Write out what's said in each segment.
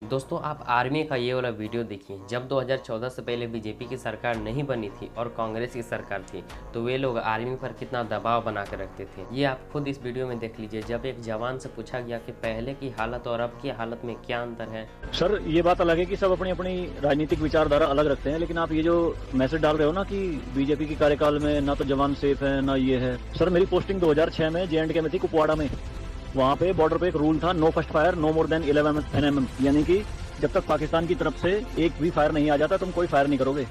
दोस्तों आप आर्मी का ये वाला वीडियो देखिए। जब 2014 से पहले बीजेपी की सरकार नहीं बनी थी और कांग्रेस की सरकार थी तो वे लोग आर्मी पर कितना दबाव बना कर रखते थे। ये आप खुद इस वीडियो में देख लीजिए। जब एक जवान से पूछा गया कि पहले की हालत और अब की हालत में क्या अंतर है। सर ये बात अलग है कि सब अपनी अपनी राजनीतिक विचारधारा अलग रखते हैं, लेकिन आप ये जो मैसेज डाल रहे हो ना कि बीजेपी के कार्यकाल में ना तो जवान सेफ है ना ये है। सर मेरी पोस्टिंग 2006 में JNK में थी, कुपवाड़ा में। वहाँ पे बॉर्डर पे एक रूल था, no first fire no more than 11 NM, यानी कि जब तक पाकिस्तान की तरफ से एक भी फायर नहीं आ जाता तुम कोई फायर नहीं करोगे।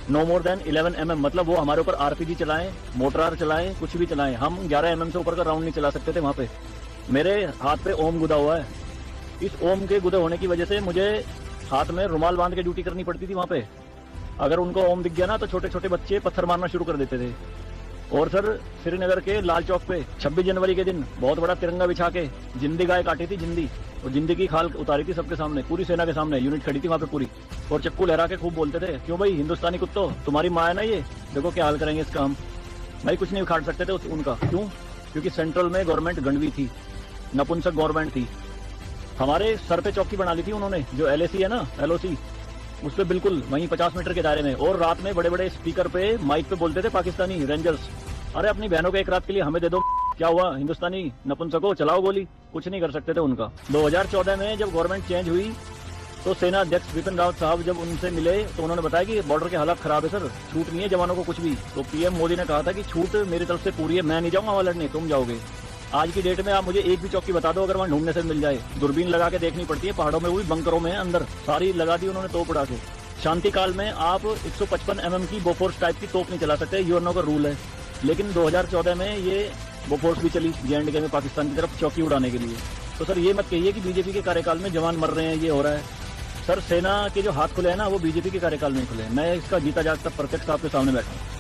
नो मोर देन 11 MM मतलब वो हमारे ऊपर RPG चलाएं, मोटरार चलाएं, कुछ भी चलाएं, हम 11 MM से ऊपर का राउंड नहीं चला सकते थे वहाँ पे। मेरे हाथ पे ओम गुदा हुआ है। इस ओम के गुदे होने की वजह से मुझे हाथ में रुमाल बांध के ड्यूटी करनी पड़ती थी वहाँ पे। अगर उनको ओम दिख गया ना तो छोटे छोटे बच्चे पत्थर मारना शुरू कर देते थे। और सर श्रीनगर के लाल चौक पे 26 जनवरी के दिन बहुत बड़ा तिरंगा बिछा के जिंदी गाय काटी थी, जिंदी, और जिंदी की खाल उतारी थी सबके सामने, पूरी सेना के सामने। यूनिट खड़ी थी वहाँ पे पूरी, और चक्कू लहरा के खूब बोलते थे, क्यों भाई हिंदुस्तानी कुत्तों, तुम्हारी माँ है ना ये, देखो क्या हाल करेंगे इसका हम। भाई कुछ नहीं उखाड़ सकते थे उनका। क्यों? क्योंकि सेंट्रल में गवर्नमेंट गंडवी थी, नपुंसक गवर्नमेंट थी। हमारे सर पे चौकी बना ली थी उन्होंने, जो LAC है ना, LOC, उस पे बिल्कुल वहीं 50 मीटर के दायरे में। और रात में बड़े बड़े स्पीकर पे माइक पे बोलते थे पाकिस्तानी रेंजर्स, अरे अपनी बहनों को एक रात के लिए हमें दे दो, क्या हुआ हिंदुस्तानी नपुंसको, चलाओ गोली। कुछ नहीं कर सकते थे उनका। 2014 में जब गवर्नमेंट चेंज हुई तो सेना अध्यक्ष बिपिन रावत साहब जब उनसे मिले तो उन्होंने बताया कि बॉर्डर के हालात खराब है सर, छूट नहीं है जवानों को कुछ भी। तो PM मोदी ने कहा था कि छूट मेरी तरफ से पूरी है, मैं नहीं जाऊंगा वहां लड़ने, तुम जाओगे। आज की डेट में आप मुझे एक भी चौकी बता दो अगर वहां ढूंढने से मिल जाए। दूरबीन लगा के देखनी पड़ती है, पहाड़ों में, वो भी बंकरों में अंदर, सारी लगा दी उन्होंने तोप उड़ा के। शांति काल में आप 155 MM की बोफोर्स टाइप की तोप नहीं चला सकते, यूएनओ का रूल है। लेकिन 2014 में ये बोफोर्स भी चली JNK में पाकिस्तान की तरफ चौकी उड़ाने के लिए। तो सर ये मत कहिए कि बीजेपी के कार्यकाल में जवान मर रहे हैं, ये हो रहा है। सर सेना के जो हाथ खुले हैं ना वो बीजेपी के कार्यकाल में खुले हैं। मैं इसका जीता जागता प्रत्यक्ष आपके सामने बैठा हूँ।